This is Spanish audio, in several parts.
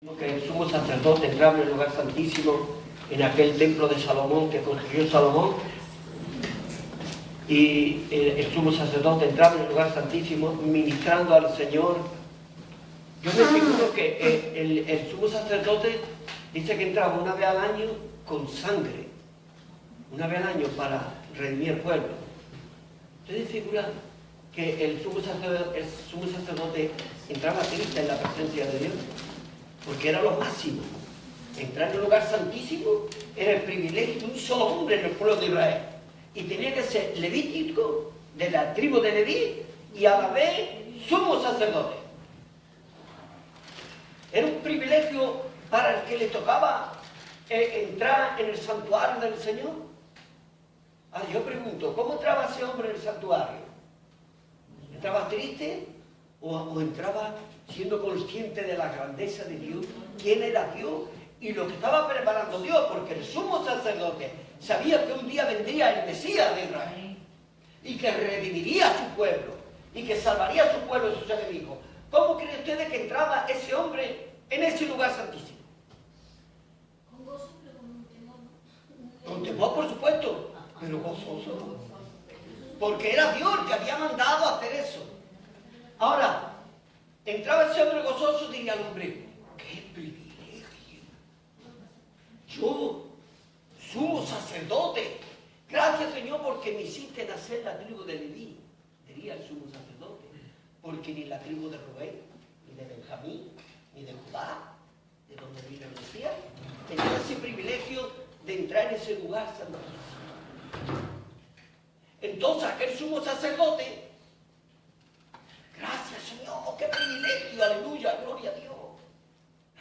Que el sumo sacerdote entraba en el lugar santísimo, en aquel templo de Salomón que construyó Salomón, y el sumo sacerdote entraba en el lugar santísimo ministrando al Señor. Yo me figuro que el sumo sacerdote dice que entraba una vez al año con sangre, una vez al año para redimir el pueblo. ¿Ustedes figuran que el sumo sacerdote entraba triste en la presencia de Dios? Porque era lo máximo. Entrar en un lugar santísimo era el privilegio de un solo hombre en el pueblo de Israel. Y tenía que ser levítico, de la tribu de Leví, y a la vez sumo sacerdote. Era un privilegio para el que le tocaba entrar en el santuario del Señor. Ahora yo pregunto, ¿cómo entraba ese hombre en el santuario? ¿Entraba triste o entraba siendo consciente de la grandeza de Dios, quién era Dios y lo que estaba preparando Dios? Porque el sumo sacerdote sabía que un día vendría el Mesías de Israel y que redimiría a su pueblo y que salvaría a su pueblo de sus enemigos. ¿Cómo creen ustedes que entraba ese hombre en ese lugar santísimo? Con gozo, pero con un temor. Con temor, por supuesto, pero gozoso, porque era Dios el que había mandado a hacer eso. Ahora, entraba ese hombre gozoso y diría al hombre: ¡qué privilegio! Yo, sumo sacerdote, gracias Señor porque me hiciste nacer la tribu de Leví, diría el sumo sacerdote, porque ni la tribu de Rubén, ni de Benjamín, ni de Judá, de donde vino el Mesías, tenía ese privilegio de entrar en ese lugar santísimo. Entonces aquel sumo sacerdote, gracias Señor, qué privilegio, aleluya, gloria a Dios.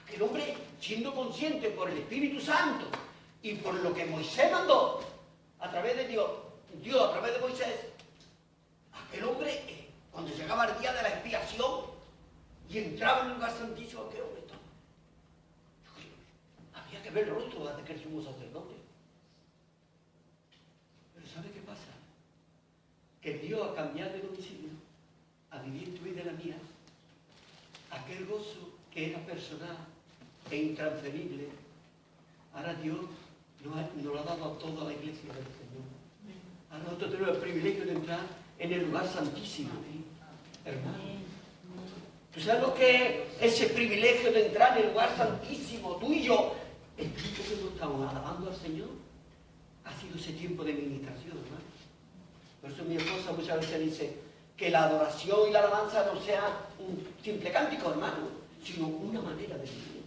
Aquel hombre, siendo consciente por el Espíritu Santo y por lo que Moisés mandó a través de Dios a través de Moisés, aquel hombre, cuando llegaba el día de la expiación y entraba en el lugar santísimo, aquel hombre estaba. Había que ver el rostro de aquel sumo sacerdote. Pero ¿sabe qué pasa? Que Dios ha cambiado de domicilio, a vivir tu vida y la mía. Aquel gozo que era personal e intransferible, ahora Dios nos lo ha dado a toda la iglesia del Señor. Ahora nosotros tenemos el privilegio de entrar en el lugar santísimo, hermano. ¿Tú sabes lo que es ese privilegio de entrar en el lugar santísimo? Tú y yo, el tiempo que nos estamos alabando al Señor, ha sido ese tiempo de ministración, hermano. Por eso mi esposa muchas veces dice que la adoración y la alabanza no sea un simple cántico, hermano, sino una manera de vivir.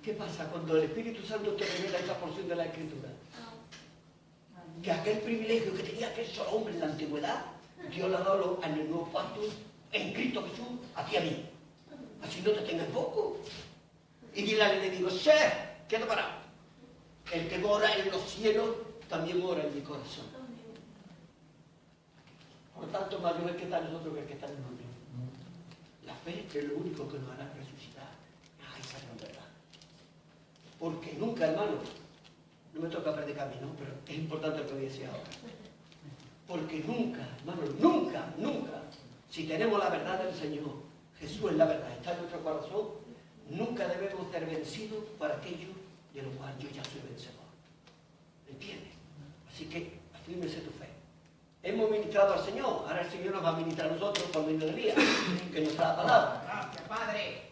¿Qué pasa cuando el Espíritu Santo te revela esta porción de la Escritura? Que aquel privilegio que tenía aquel solo hombre en la antigüedad, Dios lo ha dado en el nuevo pacto, en Cristo Jesús, a ti y a mí. Así no te tengas poco. Y dile al enemigo: queda parado. El que mora en los cielos también mora en mi corazón. Por tanto, mayor es el que está en nosotros que el que está en nosotros. La fe es lo único que nos hará resucitar. Esa es la verdad. Porque nunca, hermano, no me toca predicar a mí, ¿no? Pero es importante lo que voy a decir ahora. Porque nunca, hermano, nunca, si tenemos la verdad del Señor, Jesús es la verdad, está en nuestro corazón, nunca debemos ser vencidos por aquello de lo cual yo ya soy vencedor. ¿Entiendes? Así que afírmese tu fe. Hemos ministrado al Señor, ahora el Señor nos va a ministrar a nosotros por medio de Elías, que nos da la palabra. Gracias, Padre.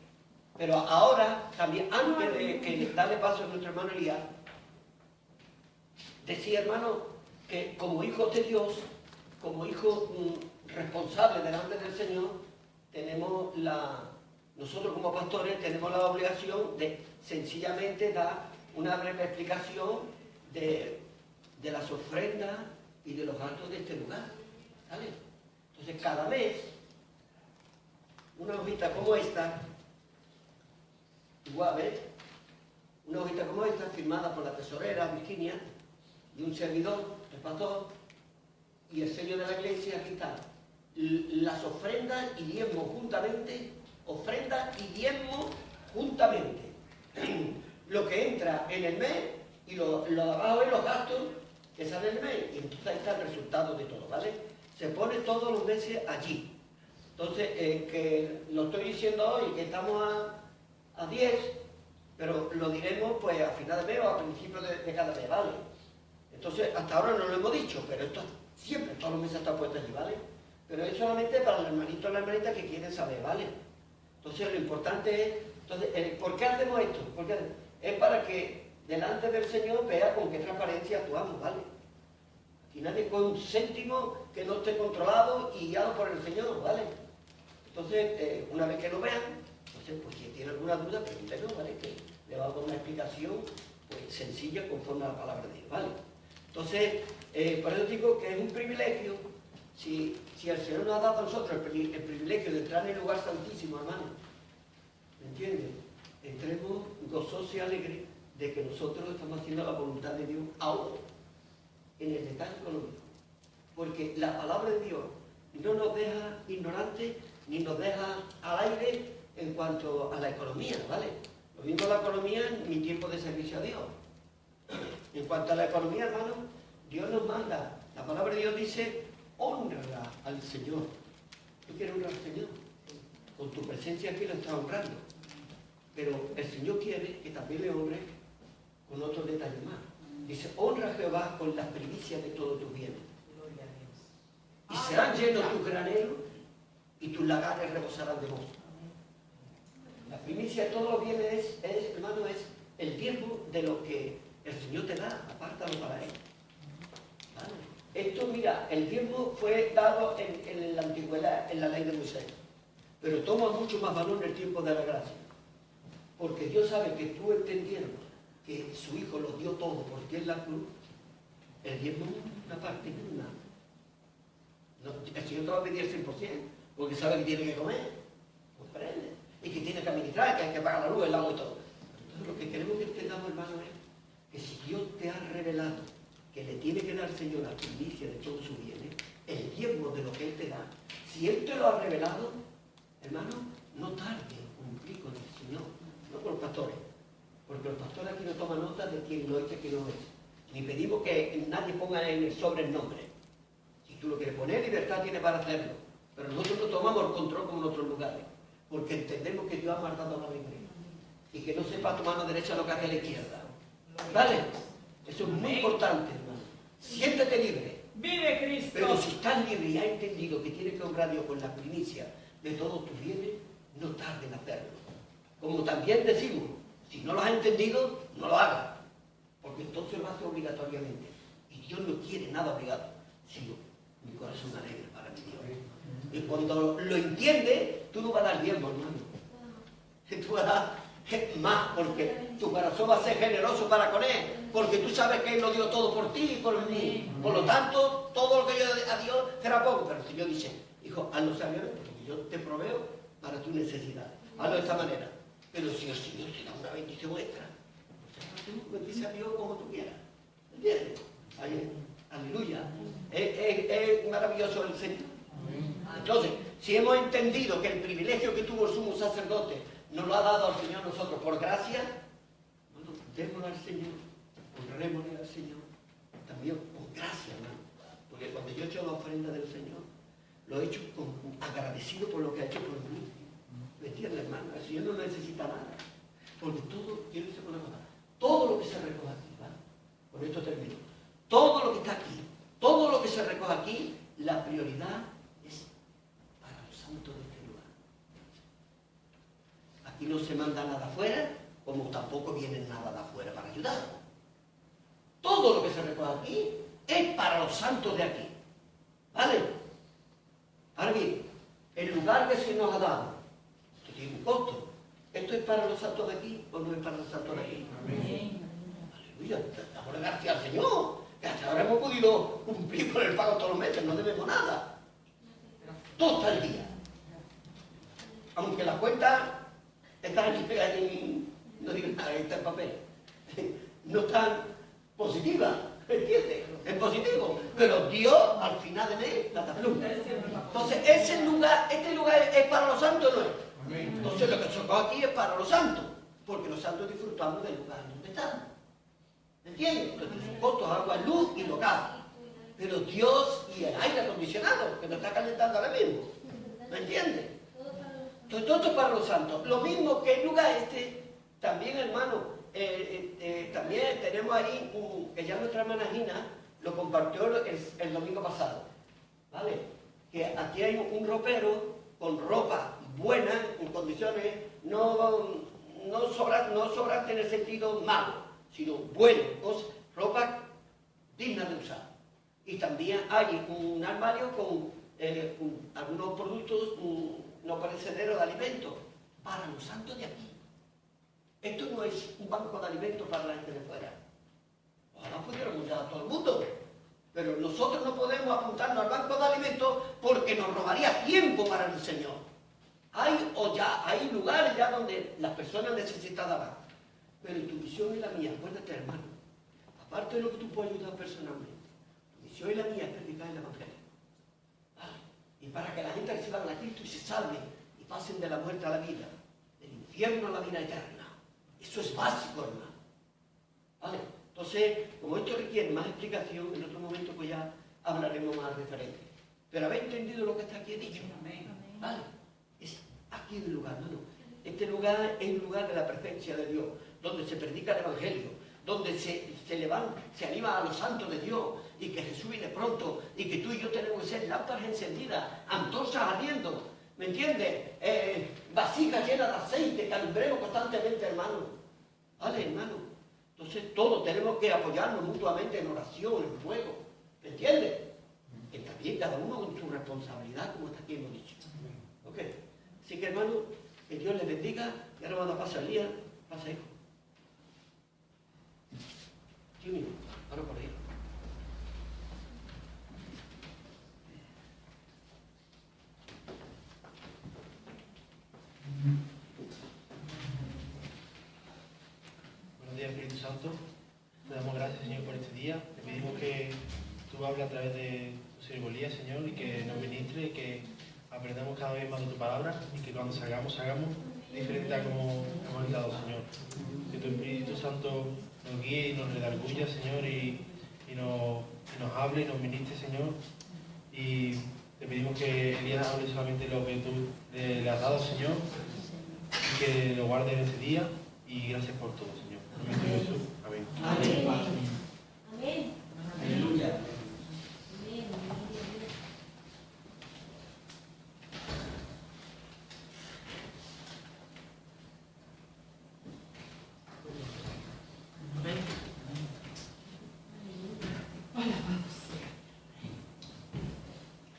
Pero ahora, también, antes de que darle paso a nuestro hermano Elías, decía, hermano, que como hijos de Dios, como hijos responsables delante del Señor, nosotros como pastores tenemos la obligación de sencillamente dar una breve explicación de las ofrendas y de los actos de este lugar. ¿Vale? Entonces, cada mes, una hojita como esta, igual, ¿ves? Una hojita como esta, firmada por la tesorera Virginia, y un servidor, el pastor, y el sello de la iglesia, aquí está. Las ofrendas y diezmos juntamente, lo que entra en el mes y lo de abajo es los gastos que salen en el mes, y entonces ahí está el resultado de todo, ¿vale? Se pone todos los meses allí. Entonces, que lo estoy diciendo hoy, que estamos a 10, pero lo diremos pues a final de mes o a principios de cada mes, ¿vale? Entonces, hasta ahora no lo hemos dicho, pero esto siempre, todos los meses está puesto allí, ¿vale? Pero es solamente para el hermanito o la hermanita que quieren saber, ¿vale? Entonces, lo importante es, entonces, ¿por qué hacemos esto? Es para que delante del Señor vea con qué transparencia actuamos, ¿vale? Aquí nadie con un céntimo que no esté controlado y guiado por el Señor, ¿vale? Entonces, una vez que lo vean, entonces, pues si tiene alguna duda, pregúntenos, ¿vale? Que le va a dar una explicación pues, sencilla conforme a la palabra de Dios, ¿vale? Entonces, por eso digo que es un privilegio, si el Señor nos ha dado a nosotros el privilegio de entrar en el lugar santísimo, hermano, ¿me entiendes? Entremos gozosos y alegres de que nosotros estamos haciendo la voluntad de Dios ahora, en el detalle económico. Porque la palabra de Dios no nos deja ignorantes ni nos deja al aire en cuanto a la economía, ¿vale? Lo mismo la economía en mi tiempo de servicio a Dios. En cuanto a la economía, hermano, Dios nos manda. La palabra de Dios dice, honra al Señor. ¿Tú quieres honrar al Señor? Con tu presencia aquí lo estás honrando. Pero el Señor quiere que también le honre con otros detalles más. Dice, honra a Jehová con las primicias de todos tus bienes. Y serán llenos tus graneros y tus lagares rebosarán de mosto. La primicia de todos los bienes hermano, es el diezmo de lo que el Señor te da, apártalo para Él. ¿Vale? Esto, mira, el diezmo fue dado en la antigüedad, en la ley de Moisés, pero toma mucho más valor en el tiempo de la gracia. Porque Dios sabe que tú entendieron que su Hijo lo dio todo por ti en la cruz, el diezmo es una parte, no es nada. El Señor te va a pedir el 100%, porque sabe que tiene que comer, comprende, y que tiene que administrar, que hay que pagar la luz, el agua y todo. Entonces lo que queremos que entendamos, hermano, es que si Dios te ha revelado que le tiene que dar al Señor la primicia de todos sus bienes, el diezmo de lo que Él te da, si Él te lo ha revelado, hermano, no tarde en cumplir con el Señor, no con los pastores, porque los pastores aquí no toman nota de quién lo echa y quién no lo echa, ni pedimos que nadie ponga en el sobre el nombre. Si tú lo quieres poner, libertad tienes para hacerlo, pero nosotros no tomamos el control como en otros lugares, porque entendemos que Dios ha guardado la libre y que no sepa tu mano derecha lo que hace a la izquierda. ¿Vale? Eso es muy importante, hermano. Siéntete libre. ¡Vive Cristo! Pero si estás libre y has entendido que tienes que honrar a Dios con la primicia de todos tus bienes, no tardes en hacerlo. Como también decimos, si no lo has entendido, no lo hagas, porque entonces lo haces obligatoriamente. Y Dios no quiere nada obligado, sino mi corazón alegre para mi Dios. Y cuando lo entiendes, tú no vas a dar diezmo, hermano. Tú vas a dar más, porque tu corazón va a ser generoso para con Él, porque tú sabes que Él lo dio todo por ti y por mí. Por lo tanto, todo lo que yo a Dios será poco. Pero el Señor dice, hijo, hazlo sabiamente, porque yo te proveo para tu necesidad. Hazlo de esta manera. Pero si el Señor te da una bendición extra, pues tú bendice a Dios como tú quieras. ¿Entiendes? Aleluya. Es maravilloso el Señor. Entonces, si hemos entendido que el privilegio que tuvo el sumo sacerdote nos lo ha dado al Señor nosotros por gracia, bueno, démosle al Señor, honrémosle al Señor, también con gracia, hermano. Porque cuando yo he hecho la ofrenda del Señor, lo he hecho agradecido por lo que ha hecho por mí. ¿Me entiendes, hermano? El Señor no necesita nada. Porque todo, quiero decir una cosa, todo lo que se recoge aquí, ¿vale? Con esto termino. Todo lo que está aquí, todo lo que se recoge aquí, la prioridad es para los santos de este lugar. Aquí no se manda nada afuera, como tampoco viene nada de afuera para ayudar. Todo lo que se recoge aquí es para los santos de aquí. ¿Vale? Ahora bien, el lugar que se nos ha dado, esto tiene un costo. ¿Esto es para los santos de aquí o no es para los santos de aquí? Amén. Aleluya, damos gracias al Señor, que hasta ahora hemos podido cumplir con el pago todos los meses, no debemos nada. Todo está al día. Aunque la cuenta está en, no digo nada, está en papel, no tan positiva, ¿entiendes? Es positivo, pero Dios al final de mes la tabluna. Entonces este lugar es para los santos, ¿no es? Entonces lo que se recoge aquí es para los santos, porque los santos disfrutamos del lugar donde estamos. ¿Entiendes? Entonces sus costos, agua, luz y local. Pero Dios y el aire acondicionado, que nos está calentando ahora mismo. ¿Me entiendes? Todo para los Entonces, todo esto para los santos. Lo mismo que el lugar también hermano, también tenemos ahí, que ya nuestra hermana Gina lo compartió el domingo pasado, ¿vale? Que aquí hay un ropero con ropa buena, en condiciones no sobrante en el sentido malo, sino bueno, ropa digna de usar. Y también hay un armario con algunos productos no perecederos de alimentos para los santos de aquí. Esto no es un banco de alimentos para la gente de fuera. Ojalá pudiéramos dar a todo el mundo. Pero nosotros no podemos apuntarnos al banco de alimentos porque nos robaría tiempo para el Señor. Hay lugares ya donde las personas necesitadas van. Pero tu misión y la mía, acuérdate hermano, aparte de lo que tú puedes ayudar personalmente, tu misión y la mía es predicar el Evangelio. ¿Vale? Y para que la gente reciba a Cristo y se salve y pasen de la muerte a la vida, del infierno a la vida eterna. Eso es básico, hermano. ¿Vale? Entonces, como esto requiere más explicación, en otro momento pues ya hablaremos más referente. Pero habéis entendido lo que está aquí dicho. ¿Vale? Es aquí el lugar, no. Este lugar es un lugar de la presencia de Dios, donde se predica el Evangelio, donde se anima a los santos de Dios, y que Jesús viene pronto, y que tú y yo tenemos que ser lámparas encendidas, antorchas ardiendo, ¿me entiendes? Vasijas llenas de aceite, que alumbremos constantemente, hermano. ¿Vale, hermano? Entonces todos tenemos que apoyarnos mutuamente en oración, en fuego, ¿me entiendes? Que también cada uno con su responsabilidad, como hasta aquí hemos dicho. ¿Ok? Así que, hermano, que Dios les bendiga, y ahora cuando pasa el día, pasa hijo. Sí, mismo, ahora por ahí. Buenos días, Espíritu Santo. Te damos gracias, Señor, por este día. Te pedimos que tú hables a través de tu siervo Elías, Señor, y que nos ministre, y que aprendamos cada vez más de tu palabra, y que cuando hagamos diferente a como hemos dado, Señor. Que tu Espíritu Santo nos guíe y nos redarguya, Señor, y nos hable y nos ministre, Señor. Y te pedimos que Elías hable solamente lo que tú le has dado, Señor, y que lo guarde en ese día. Y gracias por todo, Señor. En el nombre de Jesús. Amén. Amén. Amén. Aleluya. Amén.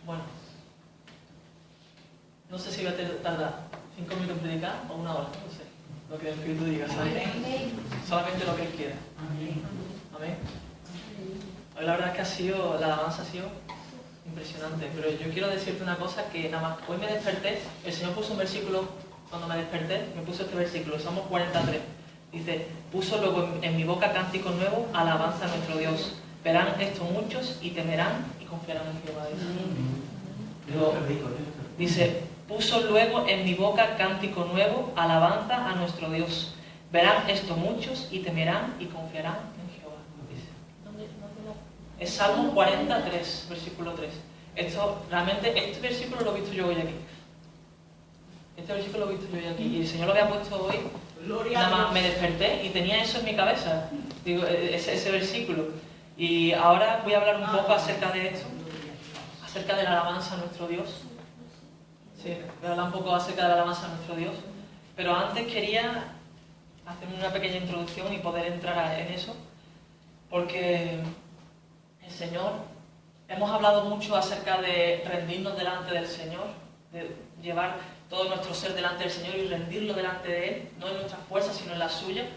Bueno, no sé si voy a tardar 5 minutos en predicar o 1 hora, no sé, lo que el Espíritu diga, ¿sabes? Solamente lo que Él quiera. Amén. Hoy la verdad es que la alabanza ha sido impresionante, pero yo quiero decirte una cosa, que nada más, hoy me desperté, el Señor puso un versículo, cuando me desperté, me puso este versículo, Salmos 43, dice, puso luego en mi boca cántico nuevo, alabanza a nuestro Dios. Verán esto muchos y temerán y confiarán en Jehová. Dice, puso luego en mi boca cántico nuevo, alabanza a nuestro Dios. Verán esto muchos y temerán y confiarán en Jehová. Dice. Es Salmo 43, versículo 3. Este versículo lo he visto yo hoy aquí. Este versículo lo he visto yo hoy aquí. Y el Señor lo había puesto hoy. Nada más me desperté y tenía eso en mi cabeza. Digo, ese versículo. Y ahora voy a hablar un poco acerca de esto. Acerca de la alabanza a nuestro Dios. Sí, voy a hablar un poco acerca de la alabanza a nuestro Dios. Pero antes quería hacer una pequeña introducción y poder entrar en eso. Porque el Señor, hemos hablado mucho acerca de rendirnos delante del Señor, de llevar todo nuestro ser delante del Señor y rendirlo delante de Él, no en nuestras fuerzas, sino en las suyas.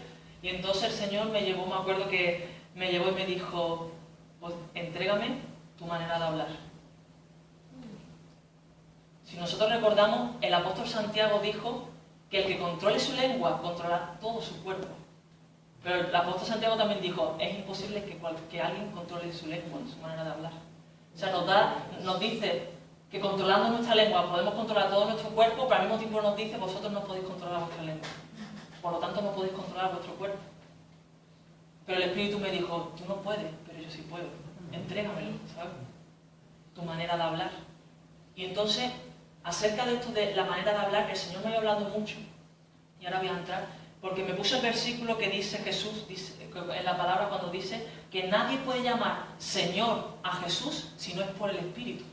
Y entonces el Señor me acuerdo que me llevó y me dijo, pues, entrégame tu manera de hablar. Si nosotros recordamos, el apóstol Santiago dijo que el que controle su lengua controlará todo su cuerpo. Pero el apóstol Santiago también dijo, es imposible que alguien controle su lengua, su manera de hablar. O sea, nos dice que controlando nuestra lengua podemos controlar todo nuestro cuerpo, pero al mismo tiempo nos dice, vosotros no podéis controlar vuestra lengua. Por lo tanto, no podéis controlar vuestro cuerpo. Pero el Espíritu me dijo, tú no puedes, pero yo sí puedo. Entrégamelo, ¿sabes? Tu manera de hablar. Y entonces acerca de esto de la manera de hablar, el Señor me había hablado mucho, y ahora voy a entrar, porque me puse el versículo que dice Jesús, en la palabra cuando dice que nadie puede llamar Señor a Jesús si no es por el Espíritu.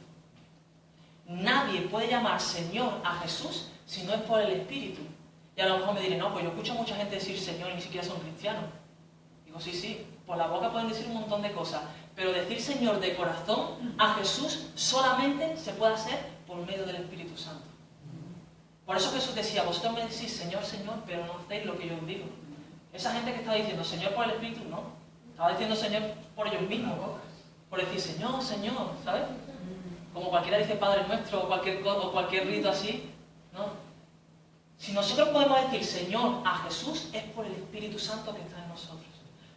Nadie puede llamar Señor a Jesús si no es por el Espíritu. Y a lo mejor me diré, no, pues yo escucho a mucha gente decir Señor y ni siquiera son cristianos. Digo, sí, por la boca pueden decir un montón de cosas, pero decir Señor de corazón a Jesús solamente se puede hacer por medio del Espíritu Santo. Por eso Jesús decía, vosotros me decís Señor, Señor, pero no hacéis lo que yo os digo. Esa gente que estaba diciendo Señor por el Espíritu, no. Estaba diciendo Señor por ellos mismos. Por decir Señor, Señor, ¿sabes? Como cualquiera dice Padre Nuestro o cualquier rito así, ¿no? Si nosotros podemos decir Señor a Jesús, es por el Espíritu Santo que está en nosotros.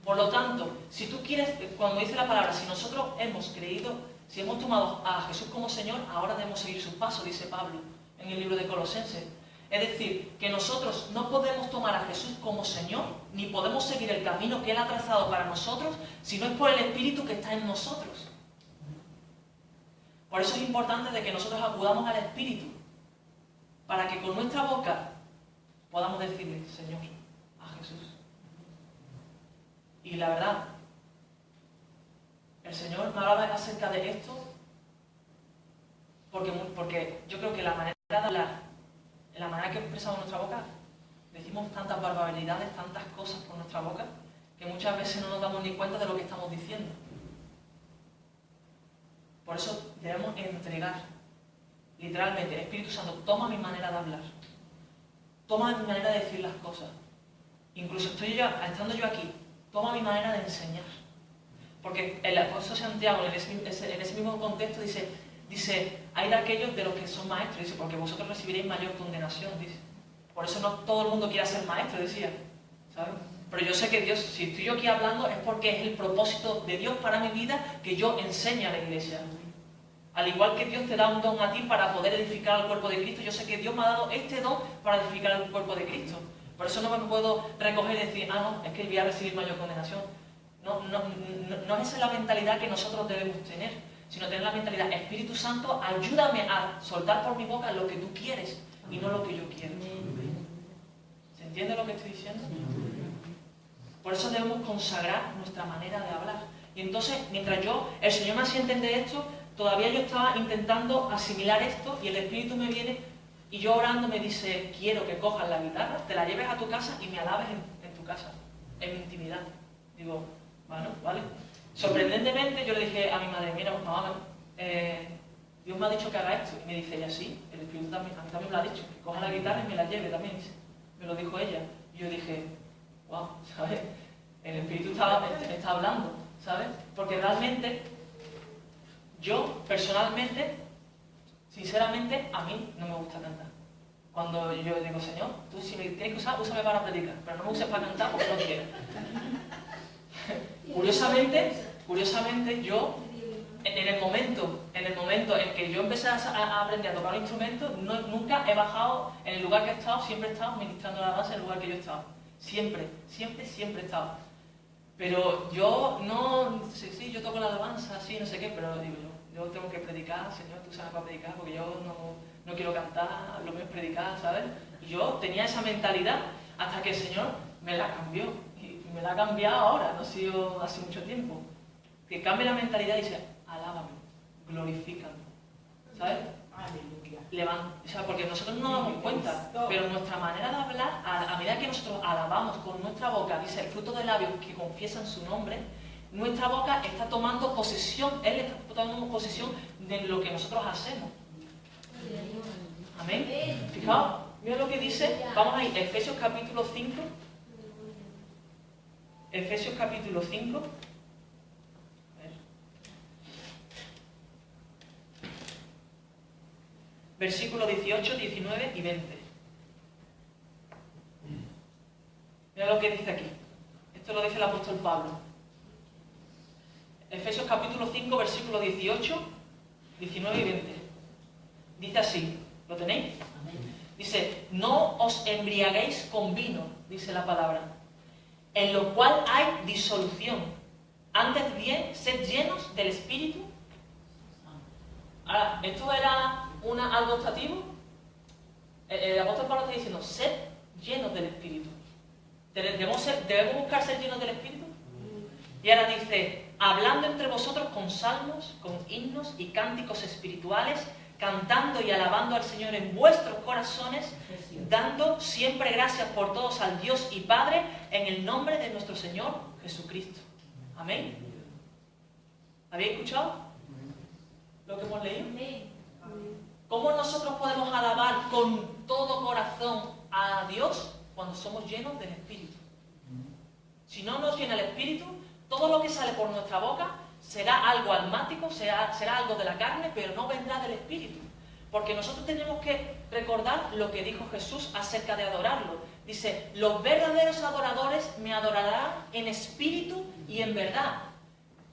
Por lo tanto, si tú quieres, cuando dice la palabra, si nosotros hemos creído, si hemos tomado a Jesús como Señor, ahora debemos seguir sus pasos, dice Pablo en el libro de Colosenses. Es decir, que nosotros no podemos tomar a Jesús como Señor, ni podemos seguir el camino que Él ha trazado para nosotros, si no es por el Espíritu que está en nosotros. Por eso es importante de que nosotros acudamos al Espíritu, para que con nuestra boca podamos decirle Señor a Jesús. Y la verdad, el Señor me hablaba acerca de esto, porque yo creo que la manera de hablar, la manera que expresamos nuestra boca, decimos tantas barbaridades, tantas cosas por nuestra boca, que muchas veces no nos damos ni cuenta de lo que estamos diciendo. Por eso debemos entregar, literalmente, el Espíritu Santo, toma mi manera de hablar, toma mi manera de decir las cosas. Incluso estando yo aquí, toma mi manera de enseñar. Porque el apóstol Santiago, en ese mismo contexto, dice, hay de aquellos de los que son maestros, dice, porque vosotros recibiréis mayor condenación, dice. Por eso no todo el mundo quiere ser maestro, decía, ¿sabes? Pero yo sé que Dios, si estoy yo aquí hablando, es porque es el propósito de Dios para mi vida que yo enseñe a la iglesia. Al igual que Dios te da un don a ti para poder edificar al cuerpo de Cristo, yo sé que Dios me ha dado este don para edificar al cuerpo de Cristo. Por eso no me puedo recoger y decir, no, es que voy a recibir mayor condenación. No es esa la mentalidad que nosotros debemos tener, sino tener la mentalidad, Espíritu Santo, ayúdame a soltar por mi boca lo que tú quieres y no lo que yo quiero. ¿Se entiende lo que estoy diciendo? Por eso debemos consagrar nuestra manera de hablar. Y entonces, mientras el Señor me hacía entender esto, todavía yo estaba intentando asimilar esto y el Espíritu me viene y yo orando me dice, quiero que cojas la guitarra, te la lleves a tu casa y me alabes en tu casa, en mi intimidad. Digo, bueno, vale. Sorprendentemente yo le dije a mi madre, mira, mamá, Dios me ha dicho que haga esto. Y me dice ella, sí, el Espíritu también, a mí también me lo ha dicho, que coja la guitarra y me la lleve también. Me lo dijo ella. Y yo dije, wow, ¿sabes? El Espíritu está hablando, ¿sabes? Porque realmente, yo personalmente, sinceramente, a mí no me gusta cantar. Cuando yo digo, Señor, tú si me tienes que usar, úsame para predicar, pero no me uses para cantar porque no quiero. Curiosamente, yo, en el momento en que yo empecé a aprender a tocar un instrumento, nunca he bajado en el lugar que he estado, siempre he estado ministrando la base en el lugar que yo he estado. Siempre he estado. Pero yo no, sí, yo toco la alabanza, sí, no sé qué, pero digo yo tengo que predicar, Señor, tú sabes para predicar, porque yo no quiero cantar, lo mío es predicar, ¿sabes? Y yo tenía esa mentalidad hasta que el Señor me la cambió. Y me la ha cambiado ahora, no ha sido hace mucho tiempo. Que cambie la mentalidad y dice, alábame, glorifícame, ¿sabes? Levanta, o sea, porque nosotros no nos damos cuenta, pero nuestra manera de hablar, a medida que nosotros alabamos con nuestra boca, dice el fruto de labios que confiesan su nombre, nuestra boca está tomando posesión, Él está tomando posesión de lo que nosotros hacemos. Amén. Fijaos, mira lo que dice, vamos ahí, Efesios capítulo 5. Efesios capítulo 5. A ver. Versículos 18, 19 y 20. Mira lo que dice aquí. Esto lo dice el apóstol Pablo. Efesios capítulo 5, versículos 18, 19 y 20. Dice así, ¿lo tenéis? Dice, no os embriaguéis con vino, dice la palabra, en lo cual hay disolución. Antes bien, sed llenos del Espíritu. Ahora, esto era algo optativo. El apóstol Pablo está diciendo, sed llenos del Espíritu. ¿Debemos buscar ser llenos del Espíritu? Y ahora dice, hablando entre vosotros con salmos, con himnos y cánticos espirituales, cantando y alabando al Señor en vuestros corazones, dando siempre gracias por todos al Dios y Padre, en el nombre de nuestro Señor Jesucristo. Amén. ¿Habéis escuchado lo que hemos leído? Amén. ¿Cómo nosotros podemos alabar con todo corazón a Dios cuando somos llenos del Espíritu? Si no nos llena el Espíritu, todo lo que sale por nuestra boca será algo almático, será algo de la carne, pero no vendrá del Espíritu. Porque nosotros tenemos que recordar lo que dijo Jesús acerca de adorarlo. Dice, los verdaderos adoradores me adorarán en espíritu y en verdad.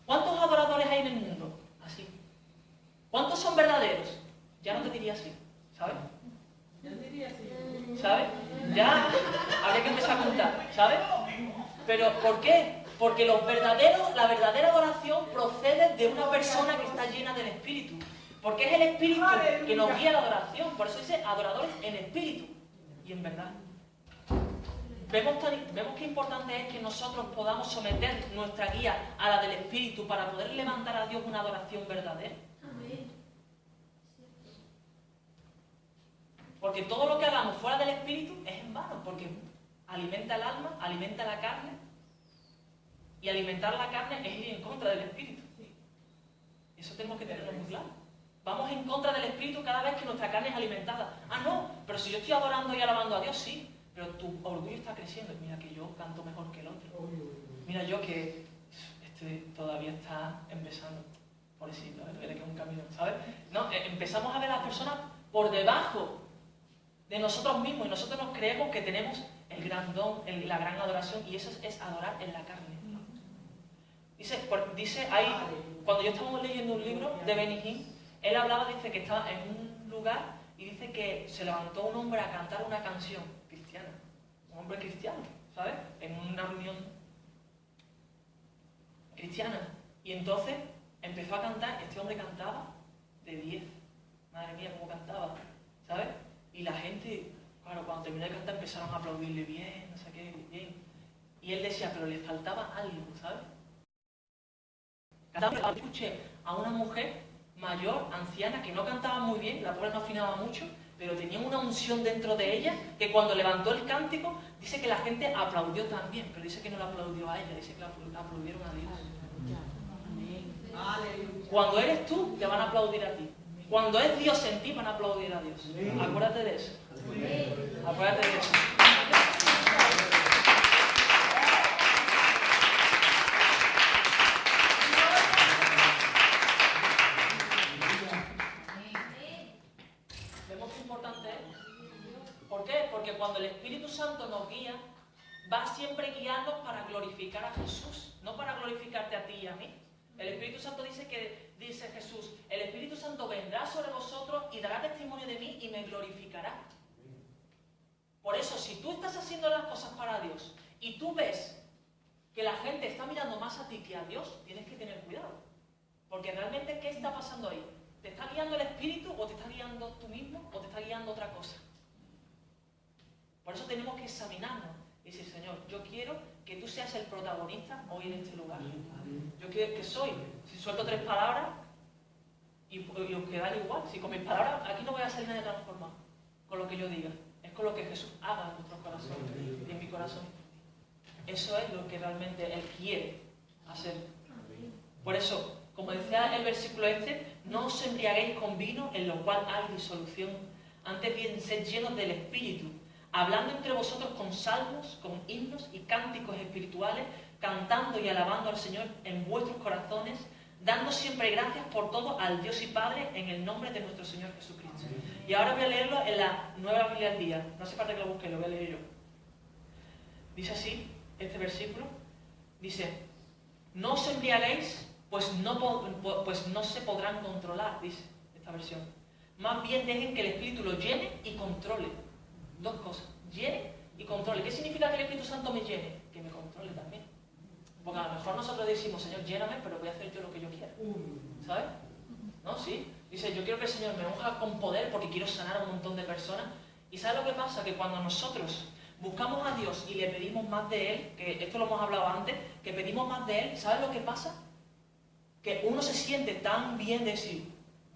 ¿Cuántos adoradores hay en el mundo? Así. ¿Cuántos son verdaderos? Ya no te diría así, ¿sabes? Yo diría así. ¿Sabes? Ya habría que empezar a contar, ¿sabes? Pero ¿por qué? Porque la verdadera adoración procede de una persona que está llena del Espíritu. Porque es el Espíritu que nos guía a la adoración. Por eso dice adoradores en espíritu y en verdad. Vemos qué importante es que nosotros podamos someter nuestra guía a la del Espíritu para poder levantar a Dios una adoración verdadera. Amén. Porque todo lo que hagamos fuera del Espíritu es en vano, porque alimenta el alma, alimenta la carne, y alimentar la carne es ir en contra del Espíritu. Eso tenemos que tenerlo muy claro. Vamos en contra del Espíritu cada vez que nuestra carne es alimentada. Ah, no, pero si yo estoy adorando y alabando a Dios, sí, pero tu orgullo está creciendo. Mira que yo canto mejor que el otro. Mira yo que todavía está empezando. Pobrecito, él le queda un camino, ¿sabes? No, empezamos a ver a las personas por debajo de nosotros mismos y nosotros nos creemos que tenemos el gran don, la gran adoración, y eso es adorar en la carne. Dice ahí, cuando yo estábamos leyendo un libro de Benny Hinn, él hablaba, dice que estaba en un lugar y dice que se levantó un hombre a cantar una canción cristiana, un hombre cristiano, ¿sabes? En una reunión cristiana. Y entonces empezó a cantar, este hombre cantaba de 10. Madre mía, cómo cantaba, ¿sabes? Y la gente, claro, cuando terminó de cantar empezaron a aplaudirle bien, no sé qué, bien. Y él decía, pero le faltaba algo, ¿sabes? Escuché a una mujer mayor, anciana, que no cantaba muy bien, la pobre no afinaba mucho, pero tenía una unción dentro de ella que cuando levantó el cántico, dice que la gente aplaudió también, pero dice que no la aplaudió a ella, dice que la aplaudieron a Dios. Cuando eres tú, te van a aplaudir a ti. Cuando es Dios en ti, van a aplaudir a Dios. Acuérdate de eso. Acuérdate de eso. ¿Vemos qué importante es? ¿Por qué? Porque cuando el Espíritu Santo nos guía, va siempre guiarnos para glorificar a Jesús, no para glorificarte a ti y a mí. El Espíritu Santo dice Jesús, el Espíritu Santo vendrá sobre vosotros y dará testimonio de mí y me glorificará. Por eso, si tú estás haciendo las cosas para Dios y tú ves que la gente está mirando más a ti que a Dios, tienes que tener cuidado. Porque realmente, ¿qué está pasando ahí? ¿Te está guiando el Espíritu o te está guiando tú mismo o te está guiando otra cosa? Por eso tenemos que examinarnos y decir, Señor, yo quiero que tú seas el protagonista hoy en este lugar. Yo quiero que soy. Si suelto 3 palabras y os quedan igual, si con mis palabras aquí no voy a salir nada transformado con lo que yo diga. Es con lo que Jesús haga en nuestros corazones y en mi corazón. Eso es lo que realmente Él quiere hacer. Por eso, como decía el versículo no os embriaguéis con vino en lo cual hay disolución. Antes bien, sed llenos del Espíritu, hablando entre vosotros con salmos, con himnos y cánticos espirituales, cantando y alabando al Señor en vuestros corazones, dando siempre gracias por todo al Dios y Padre en el nombre de nuestro Señor Jesucristo. Y ahora voy a leerlo en la Nueva Biblia al Día. No hace falta que lo busque, lo voy a leer yo. Dice así, este versículo, dice, no os embriaguéis, pues no se podrán controlar, dice esta versión. Más bien dejen que el Espíritu lo llene y controle. 2 cosas, llene y controle. ¿Qué significa que el Espíritu Santo me llene? Que me controle también. Porque a lo mejor nosotros decimos, Señor, lléname, pero voy a hacer yo lo que yo quiera. ¿Sabes? ¿No? Sí. Dice, yo quiero que el Señor me unja con poder porque quiero sanar a un montón de personas. ¿Y sabes lo que pasa? Que cuando nosotros buscamos a Dios y le pedimos más de Él, que esto lo hemos hablado antes, que pedimos más de Él, ¿sabes lo que pasa? Que uno se siente tan bien de decir,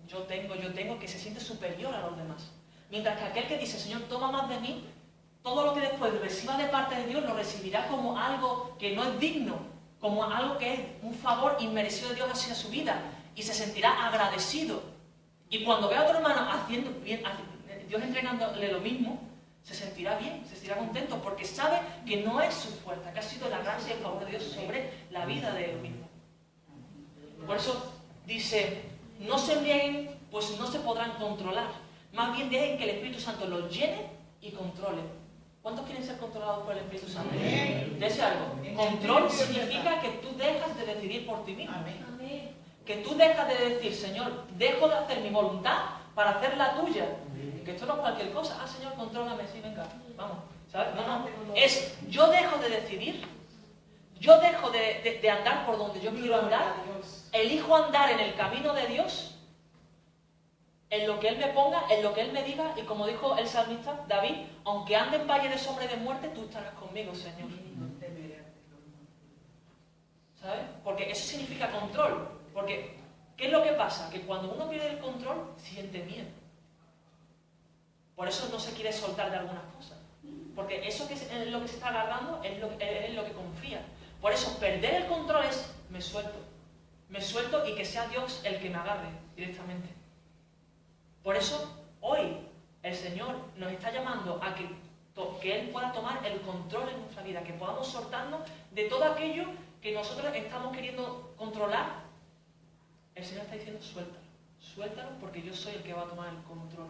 yo tengo, que se siente superior a los demás. Mientras que aquel que dice, Señor, toma más de mí, todo lo que después reciba de parte de Dios lo recibirá como algo que no es digno, como algo que es un favor inmerecido de Dios hacia su vida, y se sentirá agradecido. Y cuando vea a otro hermano haciendo bien, Dios entregándole lo mismo, se sentirá bien, se sentirá contento, porque sabe que no es su fuerza, que ha sido la gracia y el favor de Dios sobre la vida de él mismo. Por eso dice, no se embriaguen, pues no se podrán controlar. Más bien dejen que el Espíritu Santo los llene y controle. ¿Cuántos quieren ser controlados por el Espíritu Santo? Dice algo. Control significa que tú dejas de decidir por ti mismo. Amén. Que tú dejas de decir, Señor, dejo de hacer mi voluntad para hacer la tuya. Que esto no es cualquier cosa. Ah, Señor, contrólame, sí, venga, vamos. ¿Sabes? No. Es, yo dejo de decidir. Yo dejo de andar por donde yo quiero andar. Elijo andar en el camino de Dios, en lo que Él me ponga, en lo que Él me diga, y como dijo el salmista David, aunque ande en valle de sombra y de muerte, tú estarás conmigo, Señor. ¿Sabes? Porque eso significa control. Porque, ¿qué es lo que pasa? Que cuando uno pierde el control, siente miedo. Por eso no se quiere soltar de algunas cosas. Porque eso que es lo que se está agarrando es lo que confía. Por eso, perder el control es, me suelto. Me suelto y que sea Dios el que me agarre directamente. Por eso, hoy, el Señor nos está llamando a que Él pueda tomar el control en nuestra vida, que podamos soltarnos de todo aquello que nosotros estamos queriendo controlar. El Señor está diciendo, suéltalo. Suéltalo porque yo soy el que va a tomar el control.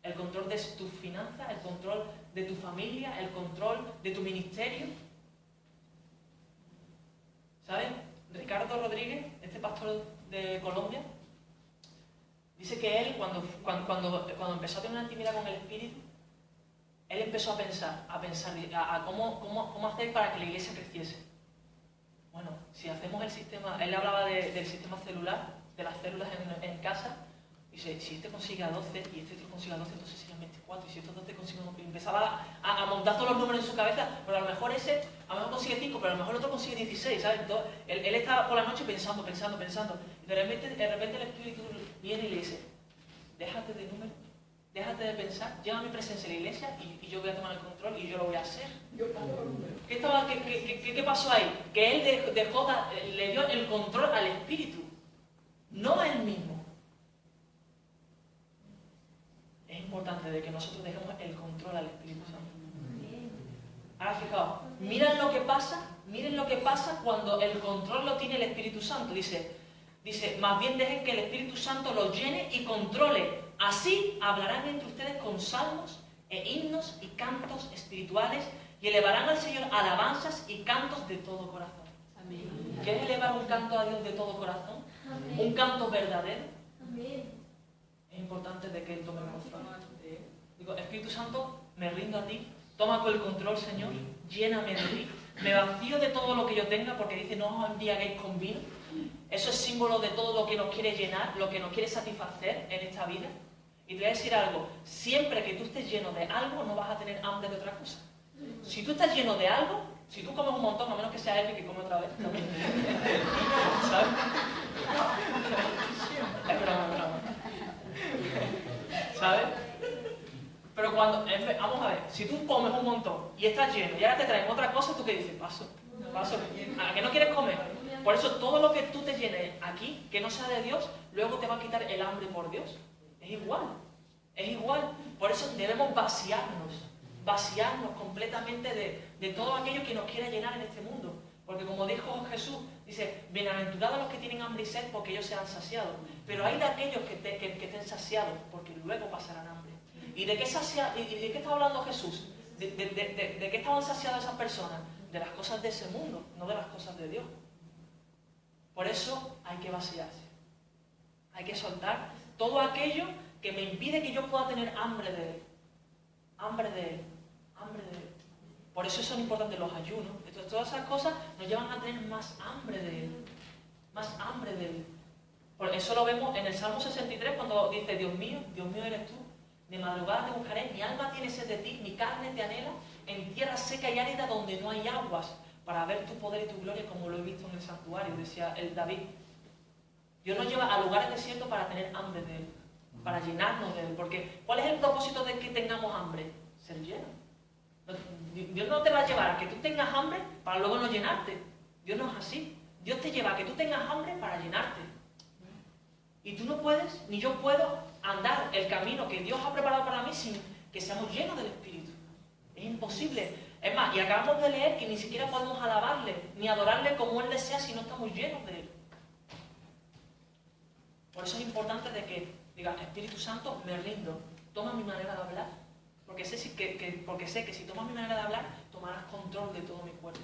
El control de tus finanzas, el control de tu familia, el control de tu ministerio. ¿Sabes? Ricardo Rodríguez, este pastor de Colombia, dice que él, cuando empezó a tener una intimidad con el Espíritu, él empezó a pensar cómo hacer para que la iglesia creciese. Bueno, si hacemos el sistema, él hablaba del sistema celular, de las células en casa, y dice, si este consigue a 12 y este consigue a 12, entonces serían 24, y si estos 12 consiguen, y empezaba a montar todos los números en su cabeza, pero a lo mejor ese, a lo mejor consigue 5, pero a lo mejor el otro consigue 16, ¿sabes? Entonces, él estaba por la noche pensando, y de repente el Espíritu viene y le dice, déjate de números, déjate de pensar, lleva mi presencia en la iglesia y yo voy a tomar el control y yo lo voy a hacer. ¿Qué pasó ahí? Que él le dio el control al Espíritu, no a él mismo. Es importante de que nosotros dejemos el control al Espíritu Santo. Ahora fijaos, miren lo que pasa cuando el control lo tiene el Espíritu Santo. Dice, más bien dejen que el Espíritu Santo los llene y controle. Así hablarán entre ustedes con salmos e himnos y cantos espirituales y elevarán al Señor alabanzas y cantos de todo corazón. Amén. ¿Quieres elevar un canto a Dios de todo corazón? Amén. Un canto verdadero. Amén. Es importante de que Él tome el control. Digo, Espíritu Santo, me rindo a ti, toma el control, Señor, lléname de ti, me vacío de todo lo que yo tenga, porque dice, no os embriaguéis con vino. Eso es símbolo de todo lo que nos quiere llenar, lo que nos quiere satisfacer en esta vida. Y te voy a decir algo, siempre que tú estés lleno de algo, no vas a tener hambre de otra cosa. Si tú estás lleno de algo, si tú comes un montón, a menos que sea Epi que come otra vez, también. ¿Sabes? Es broma. ¿Sabes? Pero cuando, vamos a ver, si tú comes un montón y estás lleno y ahora te traen otra cosa, ¿tú qué dices? Paso. ¿A que no quieres comer? Por eso todo lo que tú te llenes aquí, que no sea de Dios, luego te va a quitar el hambre por Dios. Es igual. Por eso debemos vaciarnos completamente de todo aquello que nos quiere llenar en este mundo. Porque como dijo Jesús, dice, bienaventurados los que tienen hambre y sed porque ellos serán saciados. Pero hay de aquellos que estén saciados porque luego pasarán hambre. ¿Y de qué está hablando Jesús? ¿De qué estaban saciadas esas personas? De las cosas de ese mundo, no de las cosas de Dios. Por eso hay que vaciarse. Hay que soltar todo aquello que me impide que yo pueda tener hambre de Él. Hambre de Él. Por eso son importantes los ayunos. Todas esas cosas nos llevan a tener más hambre de Él. Por eso lo vemos en el Salmo 63 cuando dice, Dios mío eres tú, de madrugada te buscaré, mi alma tiene sed de ti, mi carne te anhela, en tierra seca y árida donde no hay aguas, para ver tu poder y tu gloria como lo he visto en el santuario, decía el David. Dios nos lleva a lugares desiertos para tener hambre de Él, para llenarnos de Él, porque ¿cuál es el propósito de que tengamos hambre? Ser llenos. Dios no te va a llevar a que tú tengas hambre para luego no llenarte. Dios no es así. Dios te lleva a que tú tengas hambre para llenarte. Y tú no puedes, ni yo puedo, andar el camino que Dios ha preparado para mí sin que seamos llenos del Espíritu. Es imposible. Es más, y acabamos de leer que ni siquiera podemos alabarle, ni adorarle como Él desea si no estamos llenos de Él. Por eso es importante de que diga, Espíritu Santo, me rindo, toma mi manera de hablar. Porque sé que si tomas mi manera de hablar, tomarás control de todo mi cuerpo.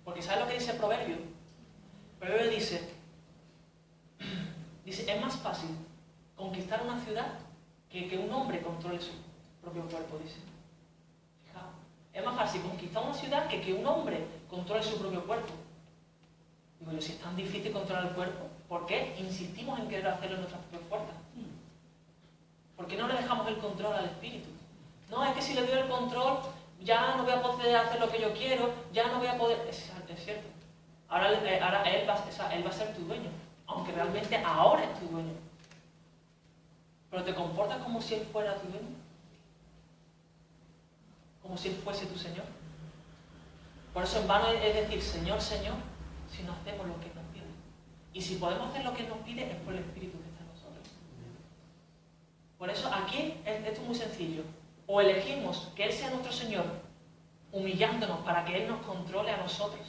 Porque ¿sabes lo que dice el Proverbio? El Proverbio dice, es más fácil conquistar una ciudad que un hombre controle su propio cuerpo, dice. Fijaos, es más fácil conquistar una ciudad que un hombre controle su propio cuerpo. Digo yo, si es tan difícil controlar el cuerpo, ¿por qué insistimos en querer hacerlo en nuestras propias fuerzas? ¿Por qué no le dejamos el control al espíritu? No, es que si le doy el control, ya no voy a poder hacer lo que yo quiero, ya no voy a poder... Es cierto. Ahora él va a ser tu dueño, aunque realmente ahora es tu dueño. Pero te comportas como si Él fuera tu dueño. Como si Él fuese tu Señor. Por eso en vano es decir, Señor, Señor, si no hacemos lo que Él nos pide. Y si podemos hacer lo que Él nos pide, es por el Espíritu que está en nosotros. Por eso aquí esto es muy sencillo. O elegimos que Él sea nuestro Señor, humillándonos para que Él nos controle a nosotros.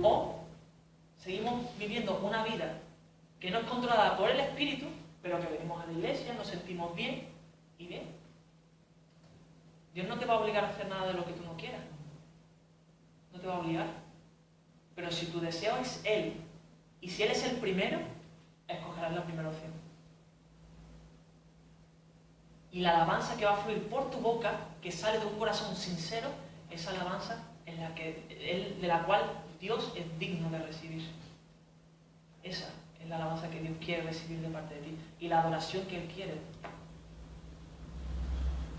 O seguimos viviendo una vida que no es controlada por el Espíritu, pero que venimos a la iglesia, nos sentimos bien y bien. Dios no te va a obligar a hacer nada de lo que tú no quieras. No te va a obligar. Pero si tu deseo es Él, y si Él es el primero, escogerás la primera opción. Y la alabanza que va a fluir por tu boca, que sale de un corazón sincero, esa alabanza de la cual Dios es digno de recibir. Esa es la alabanza que Dios quiere recibir de parte de ti. Y la adoración que Él quiere.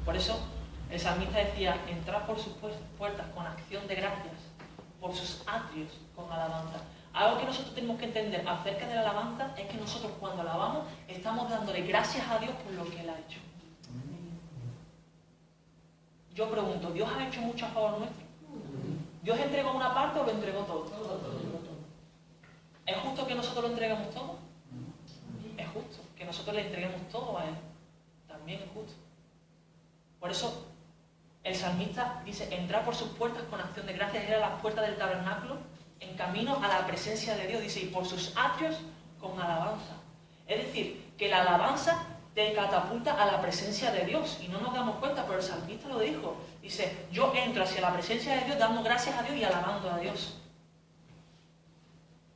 Por eso, el salmista decía, entrad por sus puertas con acción de gracias, por sus atrios con alabanza. Algo que nosotros tenemos que entender acerca de la alabanza es que nosotros cuando alabamos estamos dándole gracias a Dios por lo que Él ha hecho. Yo pregunto, ¿Dios ha hecho mucho a favor nuestro? ¿Dios entregó una parte o lo entregó todo? ¿Es justo que nosotros lo entregamos todo? Es justo que nosotros le entreguemos todo a Él. También es justo. Por eso el salmista dice, entrar por sus puertas con acción de gracias, era las puertas del tabernáculo, en camino a la presencia de Dios, dice, y por sus atrios con alabanza. Es decir, que la alabanza te catapulta a la presencia de Dios, y no nos damos cuenta, pero el salmista lo dijo. Dice, yo entro hacia la presencia de Dios dando gracias a Dios y alabando a Dios.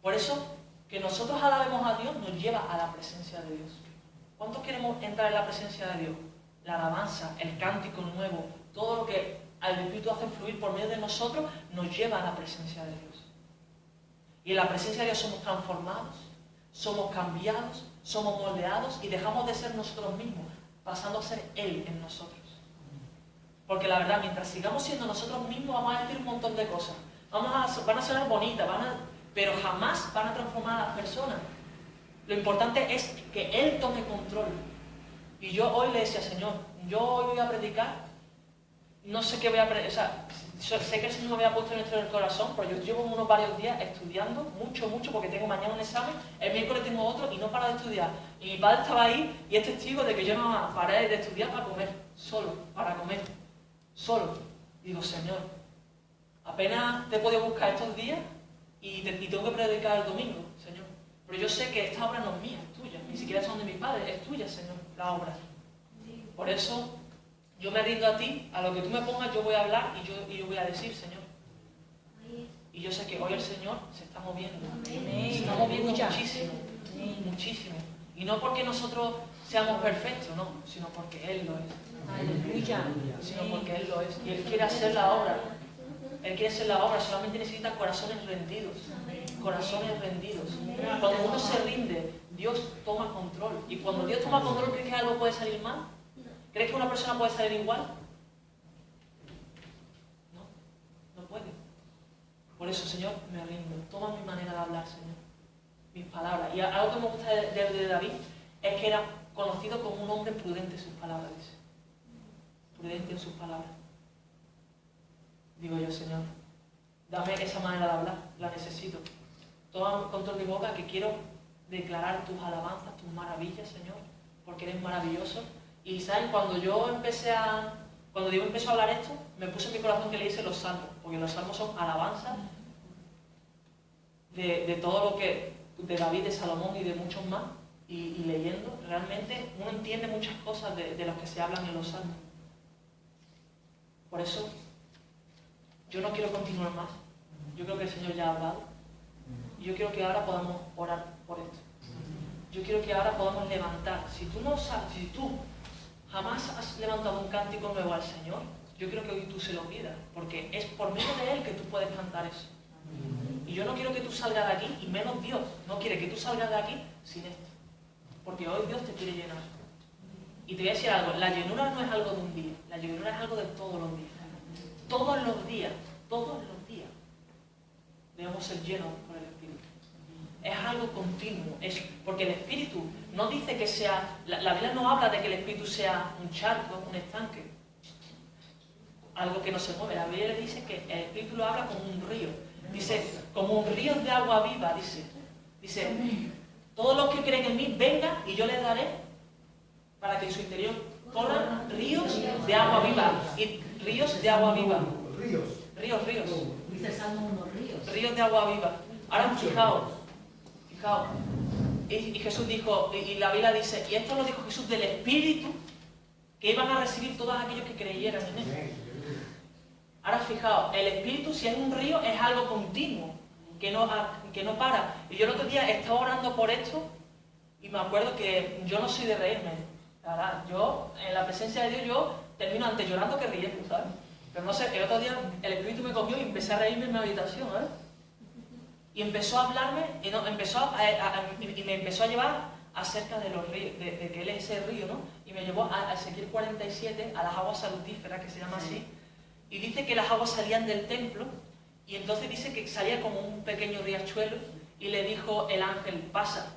Por eso, que nosotros alabemos a Dios nos lleva a la presencia de Dios. ¿Cuántos queremos entrar en la presencia de Dios? La alabanza, el cántico nuevo, todo lo que el Espíritu hace fluir por medio de nosotros, nos lleva a la presencia de Dios. Y en la presencia de Dios somos transformados, somos cambiados, somos moldeados y dejamos de ser nosotros mismos, pasando a ser Él en nosotros. Porque la verdad, mientras sigamos siendo nosotros mismos, vamos a decir un montón de cosas. Van a sonar bonitas, pero jamás van a transformar a las personas. Lo importante es que Él tome control. Y yo hoy le decía, Señor, yo hoy voy a predicar, no sé qué voy a predicar, o sea, sé que el Señor me había puesto en el corazón, pero yo llevo unos varios días estudiando, mucho, porque tengo mañana un examen, el miércoles tengo otro y no paro de estudiar. Y mi padre estaba ahí y es testigo de que yo no paré de estudiar para comer, para comer, solo. Digo, Señor, apenas te he podido buscar estos días y tengo que predicar el domingo, Señor. Pero yo sé que esta obra no es mía, es tuya, ni siquiera son de mis padres, es tuya, Señor, la obra. Por eso yo me rindo a ti, a lo que tú me pongas yo voy a hablar y yo voy a decir, Señor. Y yo sé que hoy el Señor se está moviendo. Se está moviendo muchísimo, muchísimo. Y no porque nosotros seamos perfectos, no, sino porque Él lo es. Sino porque Él lo es. Y Él quiere hacer la obra. Él quiere hacer la obra, solamente necesita corazones rendidos. corazones rendidos. Cuando uno se rinde, Dios toma control. Y cuando Dios toma control, ¿crees que algo puede salir mal? ¿Crees que una persona puede salir igual? No, no puede. Por eso, Señor, me rindo. Toma mi manera de hablar, Señor. Mis palabras. Y algo que me gusta de David es que era conocido como un hombre prudente en sus palabras, dice. Prudente en sus palabras. Digo yo, Señor, dame esa manera de hablar, la necesito. Toma control de mi boca, que quiero declarar tus alabanzas, tus maravillas, Señor, porque eres maravilloso. Y ¿saben? Cuando Dios empezó a hablar esto, me puso en mi corazón que le hice los salmos, porque los salmos son alabanzas de todo lo que, de David, de Salomón y de muchos más, y leyendo, realmente uno entiende muchas cosas de las que se hablan en los salmos. Por eso, yo no quiero continuar más. Yo creo que el Señor ya ha hablado. Y yo quiero que ahora podamos orar por esto. Yo quiero que ahora podamos levantar. Si tú jamás has levantado un cántico nuevo al Señor, yo creo que hoy tú se lo pidas, porque es por medio de Él que tú puedes cantar eso. Y yo no quiero que tú salgas de aquí, y menos Dios no quiere que tú salgas de aquí sin esto. Porque hoy Dios te quiere llenar. Y te voy a decir algo, la llenura no es algo de un día, la llenura es algo de todos los días. Todos los días debemos ser llenos por el Espíritu. Es algo continuo, porque el Espíritu no dice que sea, la Biblia no habla de que el Espíritu sea un charco, un estanque, algo que no se mueve. La Biblia dice que el Espíritu lo habla como un río. Dice, como un río de agua viva, dice, todos los que creen en mí, vengan y yo les daré para que en su interior corran ríos de agua viva. Y ríos de agua viva. Ríos. Dice el Salmo 1, ríos. Ríos de agua viva. Ahora fijaos. Y Jesús dijo, y la Biblia dice, y esto lo dijo Jesús del Espíritu, que iban a recibir todos aquellos que creyeran en Él. Ahora fijaos, el Espíritu, si es un río, es algo continuo, que no para. Y yo el otro día estaba orando por esto, y me acuerdo que yo no soy de reírme. La verdad, yo, en la presencia de Dios, yo termino antes llorando que riendo, ¿sabes? Pero no sé, el otro día el Espíritu me cogió y empecé a reírme en mi habitación, ¿eh? Y empezó a hablarme, y me empezó a llevar acerca de los ríos, de que Él es ese río, ¿no? Y me llevó a Ezequiel 47, a las aguas salutíferas, que se llama así. Y dice que las aguas salían del templo, y entonces dice que salía como un pequeño riachuelo, y le dijo el ángel, pasa.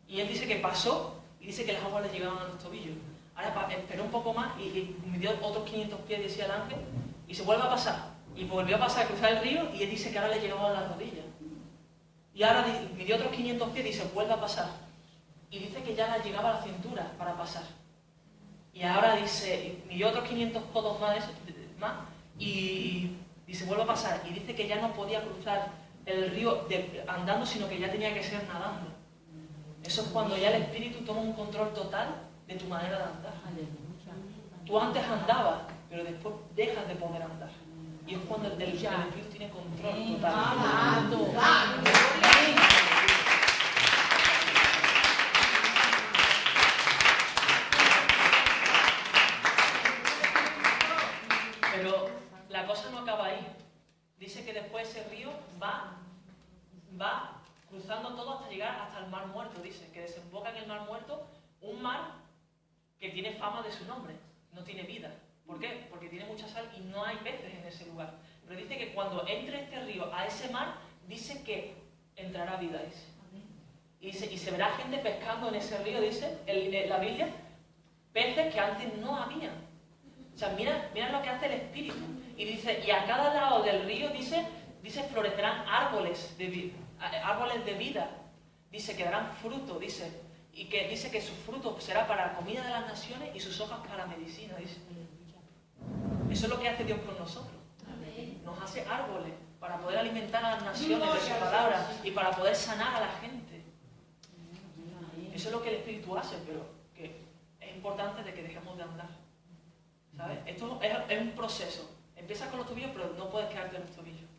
Y él dice que pasó, y dice que las aguas le llegaban a los tobillos. Ahora esperó un poco más, y me dio otros 500 pies, decía el ángel, y se vuelve a pasar. Y volvió a pasar, a cruzar el río, y él dice que ahora le llegaban a las rodillas. Y ahora me dio otros 500 pies, y se vuelve a pasar. Y dice que ya le llegaba a la cintura para pasar. Y ahora dice, me dio otros 500 codos más, y se vuelve a pasar. Y dice que ya no podía cruzar el río andando, sino que ya tenía que ser nadando. Eso es cuando ya el Espíritu toma un control total de tu manera de andar. Tú antes andabas, pero después dejas de poder andar. Y es cuando el Espíritu tiene control total. Pero la cosa no acaba ahí. Dice que después ese río va cruzando todo hasta llegar hasta el Mar Muerto. Dice que desemboca en el Mar Muerto, un mar que tiene fama de su nombre, no tiene vida. ¿Por qué? Porque tiene mucha sal y no hay peces en ese lugar. Pero dice que cuando entre este río a ese mar, dice que entrará vida, dice. Y se verá gente pescando en ese río, dice la Biblia, peces que antes no había. O sea, mira lo que hace el Espíritu. Y dice, y a cada lado del río, dice florecerán árboles de vida. Dice que darán fruto, dice. Y que dice que su fruto será para la comida de las naciones y sus hojas para medicina, dice. Eso es lo que hace Dios con nosotros. Nos hace árboles para poder alimentar a las naciones de su palabra y para poder sanar a la gente. Eso es lo que el Espíritu hace, pero que es importante de que dejemos de andar. ¿Sabes? Esto es un proceso. Empieza con los tobillos, pero no puedes quedarte en los tobillos.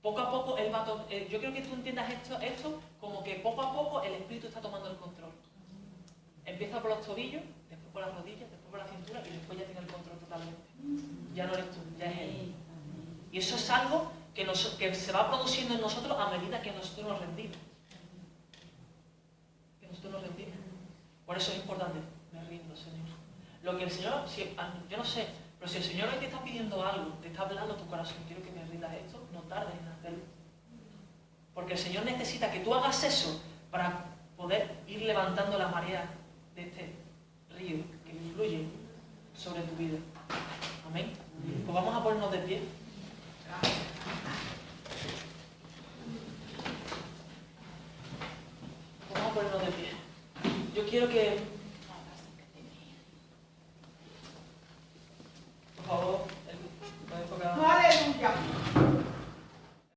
Poco a poco, yo creo que tú entiendas esto como que poco a poco el Espíritu está tomando el control. Empieza por los tobillos, después por las rodillas, después por la cintura y después ya tiene el control totalmente. Ya no eres tú, ya es Él. Y eso es algo que se va produciendo en nosotros a medida que nosotros nos rendimos. Que nosotros nos rendimos. Por eso es importante, me rindo, Señor. Lo que el Señor, yo no sé, pero si el Señor hoy te está pidiendo algo, te está hablando tu corazón, quiero que me rindas esto, no tardes en hacerlo. Porque el Señor necesita que tú hagas eso para poder ir levantando la marea de este río que influye sobre tu vida. Amén. Pues vamos a ponernos de pie. Vamos a ponernos de pie. Yo quiero que